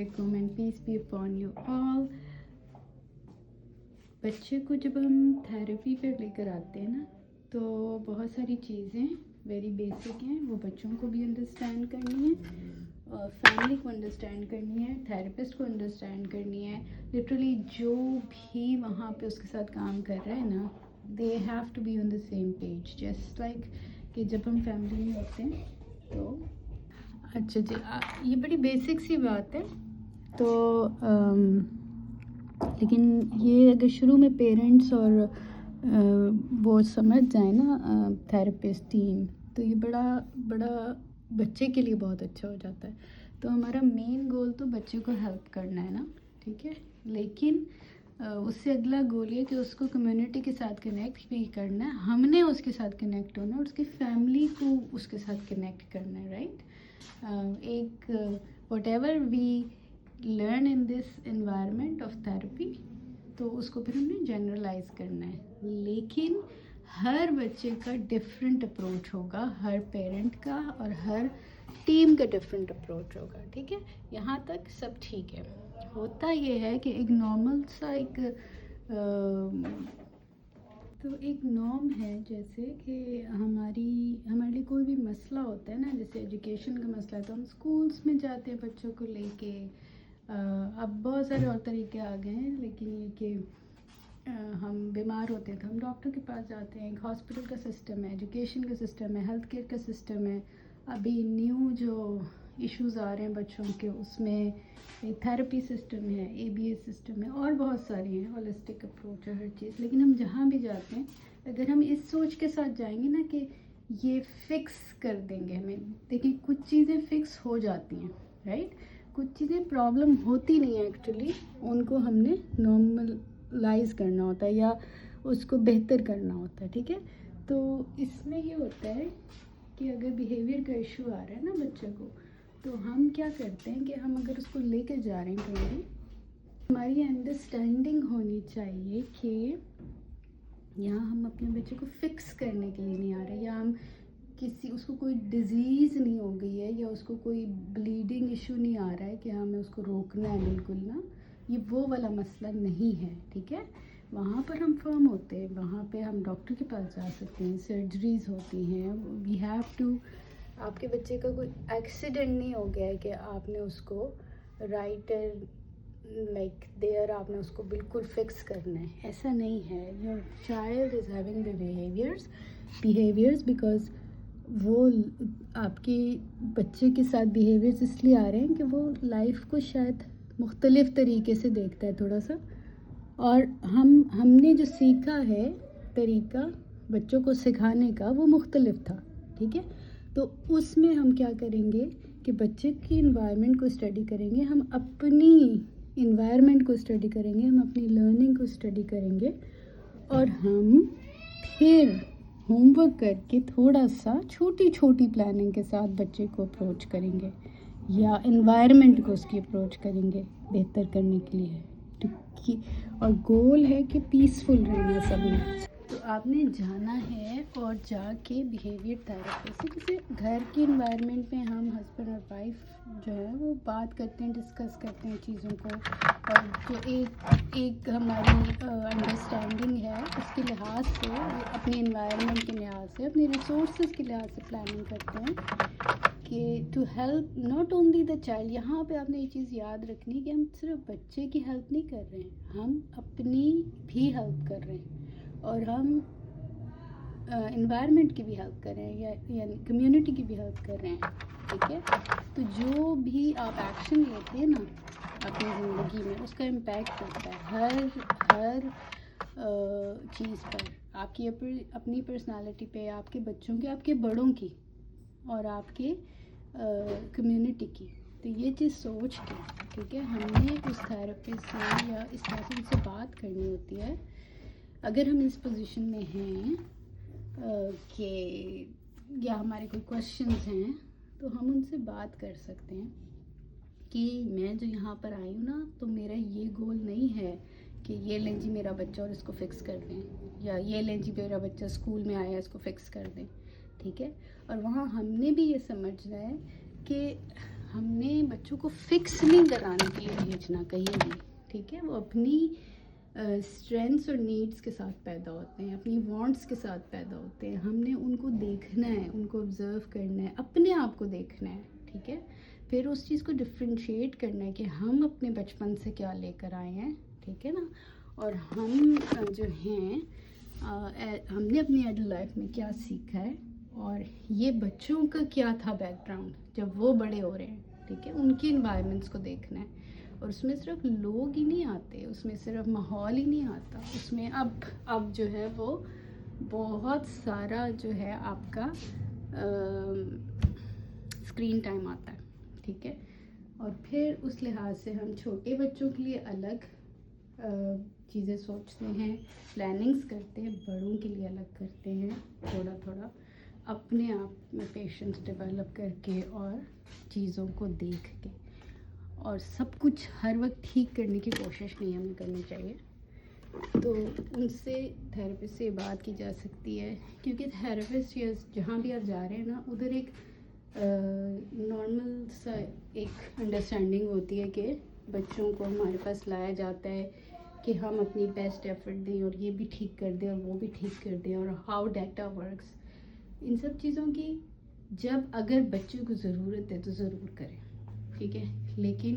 alaikum and peace be upon you all. बच्चे को जब हम थेरेपी पे लेकर आते हैं ना, तो बहुत सारी चीज़ें वेरी बेसिक हैं, वो बच्चों को भी अंडरस्टैंड करनी है और फैमिली को अंडरस्टैंड करनी है, थेरेपिस्ट को अंडरस्टैंड करनी है. लिटरली जो भी वहाँ पे उसके साथ काम कर रहा है ना, they have to be on the same page. Just like कि जब हम फैमिली में होते हैं तो अच्छा जी, ये बड़ी बेसिक सी बात है. तो लेकिन ये अगर शुरू में पेरेंट्स और वो समझ जाए ना, थेरेपिस्ट टीम, तो ये बड़ा बच्चे के लिए बहुत अच्छा हो जाता है. तो हमारा मेन गोल तो बच्चे को हेल्प करना है ना, ठीक है. लेकिन उससे अगला गोल ये कि उसको कम्युनिटी के साथ कनेक्ट भी करना है, हमने उसके साथ कनेक्ट होना है और उसकी फैमिली को उसके साथ कनेक्ट करना है, राइट. एक whatever we learn in this environment of therapy, तो उसको फिर हमने जनरलाइज करना है. लेकिन हर बच्चे का डिफरेंट अप्रोच होगा, हर पेरेंट का और हर टीम का डिफरेंट अप्रोच होगा, ठीक है. यहाँ तक सब ठीक है. होता ये है कि एक नॉर्मल सा तो एक नॉर्म है, जैसे कि हमारे लिए कोई भी मसला होता है ना, जैसे एजुकेशन का मसला है तो हम स्कूल्स में जाते हैं बच्चों को लेके. अब बहुत सारे और तरीके आ गए हैं, लेकिन ये कि हम बीमार होते हैं तो हम डॉक्टर के पास जाते हैं. एक हॉस्पिटल का सिस्टम है, एजुकेशन का सिस्टम है, हेल्थ केयर का सिस्टम है. अभी न्यू जो इश्यूज़ आ रहे हैं बच्चों के, उसमें एक थेरेपी सिस्टम है, ABA सिस्टम है और बहुत सारी हैं, होलिस्टिक अप्रोच है हर चीज़. लेकिन हम जहाँ भी जाते हैं, अगर हम इस सोच के साथ जाएंगे ना कि ये फ़िक्स कर देंगे हमें, देखिए कुछ चीज़ें फ़िक्स हो जाती हैं, राइट. कुछ चीज़ें प्रॉब्लम होती नहीं है एक्चुअली, उनको हमने नॉर्मलाइज करना होता है या उसको बेहतर करना होता है, ठीक है. तो इसमें ये होता है कि अगर बिहेवियर का इशू आ रहा है ना बच्चे को, तो हम क्या करते हैं कि हम अगर उसको लेकर जा रहे हैं कहीं, हमारी अंडरस्टैंडिंग होनी चाहिए कि यहाँ हम अपने बच्चे को फिक्स करने के लिए नहीं आ रहे, या हम उसको कोई डिज़ीज़ नहीं हो गई है या उसको कोई ब्लीडिंग इशू नहीं आ रहा है कि हमें उसको रोकना है. बिल्कुल ना, ये वो वाला मसला नहीं है, ठीक है. वहाँ पर हम फर्म होते हैं, वहाँ पे हम डॉक्टर के पास जा सकते हैं, सर्जरीज होती हैं. वी हैव टू, आपके बच्चे का कोई एक्सीडेंट नहीं हो गया है कि आपने उसको लाइक देयर आपने उसको बिल्कुल फिक्स करना है, ऐसा नहीं है. Your child is having the behaviours because वो आपके बच्चे के साथ बिहेवियर्स इसलिए आ रहे हैं कि वो लाइफ को शायद मुख्तलिफ़ तरीके से देखता है थोड़ा सा, और हमने जो सीखा है तरीका बच्चों को सिखाने का वो मुख्तलिफ था, ठीक है. तो उसमें हम क्या करेंगे कि बच्चे की इन्वायरमेंट को स्टडी करेंगे, हम अपनी इन्वायरमेंट को स्टडी करेंगे, हम अपनी लर्निंग को स्टडी करेंगे, और हम फिर होमवर्क करके थोड़ा सा छोटी प्लानिंग के साथ बच्चे को अप्रोच करेंगे या इन्वायरमेंट को उसकी अप्रोच करेंगे बेहतर करने के लिए, ठीक. और गोल है कि पीसफुल रहना सब में. तो आपने जाना है और जाके बिहेवियर थेरेपी से, जैसे घर की इन्वायरमेंट में हम हस्बैंड और वाइफ जो है वो बात करते हैं, डिस्कस करते हैं चीज़ों को, और जो एक हमारी अंडरस्टैंडिंग है उसके लिहाज से, अपने इन्वायरमेंट के लिहाज से, अपने रिसोर्सेज के लिहाज से प्लानिंग करते हैं कि to help not only the child. यहाँ पे आपने ये चीज़ याद रखनी कि हम सिर्फ बच्चे की हेल्प नहीं कर रहे हैं, हम अपनी भी हेल्प कर रहे हैं और हम इन्वायरमेंट की भी हेल्प कर रहे हैं या कम्युनिटी की भी हेल्प कर रहे हैं, ठीक है. तो जो भी आप एक्शन लेते हैं ना अपनी ज़िंदगी में, उसका इम्पैक्ट पड़ता है हर चीज़ पर, आपकी अपनी पर्सनालिटी पे, आपके बच्चों की, आपके बड़ों की और आपके कम्युनिटी की. तो ये चीज़ सोच के, ठीक है, हमने उस थेरेपिस्ट से या इस तरह से उनसे बात करनी होती है. अगर हम इस पोजीशन में हैं कि या हमारे कोई क्वेश्चंस हैं, तो हम उनसे बात कर सकते हैं कि मैं जो यहाँ पर आई हूँ ना, तो मेरा ये गोल नहीं है कि ये लें जी मेरा बच्चा और इसको फ़िक्स कर दें, या ये लें जी मेरा बच्चा स्कूल में आया इसको फ़िक्स कर दें, ठीक है. और वहाँ हमने भी ये समझना है कि ہم نے بچوں کو فکس نہیں کرانے کے لیے بھیجنا کہیں بھی, ٹھیک ہے. وہ اپنی اسٹرینتھس اور نیڈس کے ساتھ پیدا ہوتے ہیں, اپنی وانٹس کے ساتھ پیدا ہوتے ہیں. ہم نے ان کو دیکھنا ہے, ان کو آبزرو کرنا ہے, اپنے آپ کو دیکھنا ہے, ٹھیک ہے. پھر اس چیز کو ڈفرینشیٹ کرنا ہے کہ ہم اپنے بچپن سے کیا لے کر آئے ہیں, ٹھیک ہے نا, اور ہم جو ہیں ہم نے اپنی ایڈلٹ لائف میں کیا سیکھا ہے, اور یہ بچوں کا کیا تھا بیک گراؤنڈ جب وہ بڑے ہو رہے ہیں, ٹھیک ہے. ان کی انوائرمنٹس کو دیکھنا ہے, اور اس میں صرف لوگ ہی نہیں آتے, اس میں صرف ماحول ہی نہیں آتا, اس میں اب جو ہے وہ بہت سارا جو ہے آپ کا اسکرین ٹائم آتا ہے, ٹھیک ہے. اور پھر اس لحاظ سے ہم چھوٹے بچوں کے لیے الگ چیزیں سوچتے ہیں, پلاننگس کرتے ہیں, بڑوں کے لیے الگ کرتے ہیں, تھوڑا تھوڑا اپنے آپ میں پیشنس ڈیولپ کر کے اور چیزوں کو دیکھ کے, اور سب کچھ ہر وقت ٹھیک کرنے کی کوشش نہیں ہمیں کرنی چاہیے. تو ان سے تھراپسٹ سے بات کی جا سکتی ہے, کیونکہ تھراپسٹ جہاں بھی آپ جا رہے ہیں نا, ادھر ایک نارمل سا ایک انڈرسٹینڈنگ ہوتی ہے کہ بچوں کو ہمارے پاس لایا جاتا ہے کہ ہم اپنی بیسٹ ایفرٹ دیں, اور یہ بھی ٹھیک کر دیں اور وہ بھی ٹھیک کر دیں, اور ہاؤ ڈیٹا ورکس. ان سب چیزوں کی جب اگر بچوں کو ضرورت ہے تو ضرور کریں, ٹھیک ہے. لیکن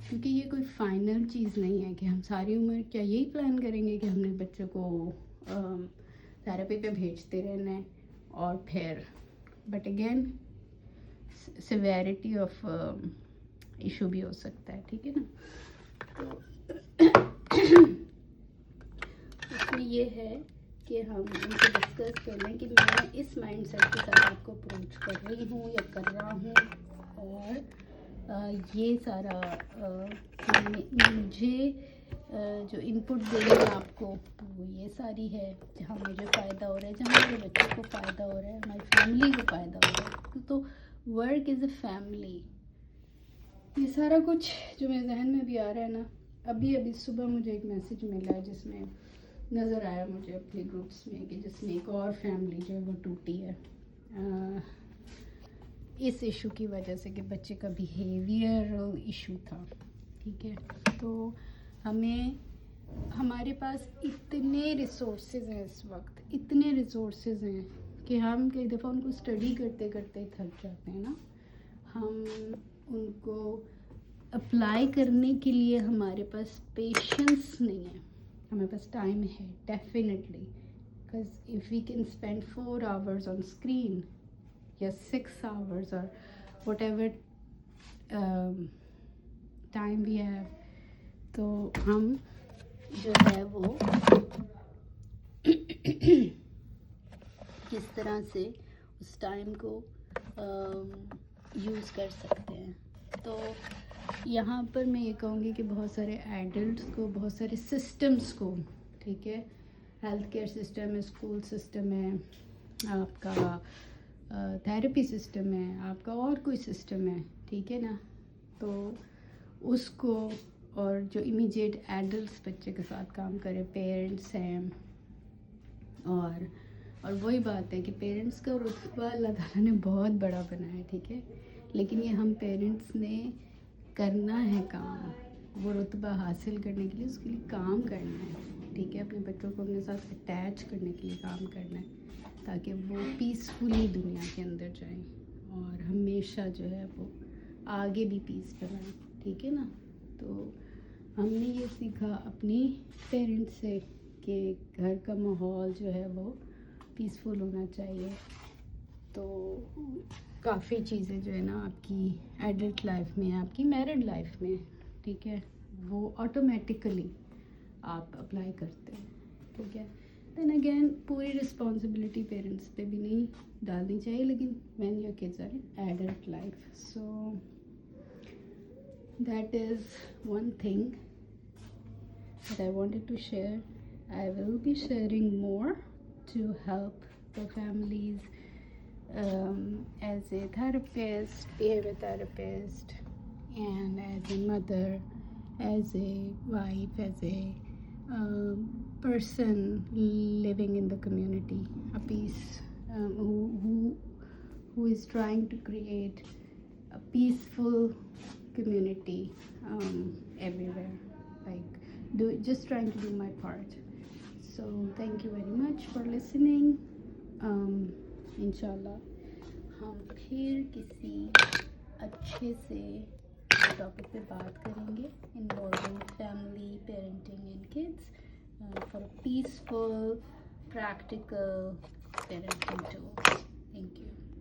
کیونکہ یہ کوئی فائنل چیز نہیں ہے کہ ہم ساری عمر کیا یہی پلان کریں گے کہ ہم نے بچوں کو تھراپی پہ بھیجتے رہنا ہے, اور پھر but again severity of issue بھی ہو سکتا ہے, ٹھیک ہے نا. تو اس میں یہ ہے کہ ہم ان سے ڈسکس کر لیں کہ میں اس مائنڈ سیٹ کے ساتھ آپ کو اپروچ کر رہی ہوں یا کر رہا ہوں, اور یہ سارا مجھے جو ان پٹ دینی ہے آپ کو وہ یہ ساری ہے, جہاں مجھے فائدہ ہو رہا ہے, جہاں میرے بچوں کو فائدہ ہو رہا ہے, ہماری فیملی کو فائدہ ہو رہا ہے. تو ورک از اے فیملی. یہ سارا کچھ جو میرے ذہن میں بھی آ رہا ہے نا, ابھی صبح مجھے ایک میسیج ملا ہے جس میں نظر آیا مجھے اپنے گروپس میں کہ جس میں ایک اور فیملی جو ہے وہ ٹوٹی ہے اس ایشو کی وجہ سے کہ بچے کا بیہیویئر ایشو تھا, ٹھیک ہے. تو ہمارے پاس اتنے ریسورسز ہیں اس وقت, اتنے ریسورسز ہیں کہ ہم کئی دفعہ ان کو اسٹڈی کرتے کرتے تھک جاتے ہیں نا. ہم ان کو اپلائی کرنے کے لیے ہمارے پاس پیشنس نہیں ہے, ہمارے پاس ٹائم ہے definitely, because if we can spend 4 hours on screen یا 6 hours اور whatever time we have, تو ہم جو ہے وہ کس طرح سے اس ٹائم کو یوز کر سکتے ہیں. تو یہاں پر میں یہ کہوں گی کہ بہت سارے ایڈلٹس کو, بہت سارے سسٹمس کو, ٹھیک ہے, ہیلتھ کیئر سسٹم ہے, اسکول سسٹم ہے, آپ کا تھراپی سسٹم ہے, آپ کا اور کوئی سسٹم ہے, ٹھیک ہے نا. تو اس کو, اور جو امیجیٹ ایڈلٹس بچے کے ساتھ کام کرے, پیرنٹس ہیں, اور وہی بات ہے کہ پیرنٹس کا رتبہ اللہ تعالیٰ نے بہت بڑا بنایا ہے, ٹھیک ہے. لیکن یہ ہم پیرنٹس نے کرنا ہے کام, وہ رتبہ حاصل کرنے کے لیے اس کے لیے کام کرنا ہے, ٹھیک ہے. اپنے بچوں کو اپنے ساتھ اٹیچ کرنے کے لیے کام کرنا ہے تاکہ وہ پیسفلی دنیا کے اندر جائیں اور ہمیشہ جو ہے وہ آگے بھی پیس بنائیں, ٹھیک ہے نا. تو ہم نے یہ سیکھا اپنی پیرنٹس سے کہ گھر کا ماحول جو ہے وہ پیسفل ہونا چاہیے. تو کافی چیزیں جو ہے نا آپ کی ایڈلٹ لائف میں, آپ کی میرڈ لائف میں, ٹھیک ہے, وہ آٹومیٹیکلی آپ اپلائی کرتے ہیں, ٹھیک ہے. دین اگین پوری رسپانسبلٹی پیرنٹس پہ بھی نہیں ڈالنی چاہیے, لیکن when your kids are in adult life. So that is one thing that I wanted to share. I will be sharing more to help the families as a therapist, behavior therapist, and as a mother, as a wife, as a person living in the community, a piece who is trying to create a peaceful community everywhere. Like just trying to do my part. So thank you very much for listening. इंशाल्लाह हम फिर किसी अच्छे से topic पे बात करेंगे involving family, parenting and kids for peaceful, practical parenting tools. Thank you.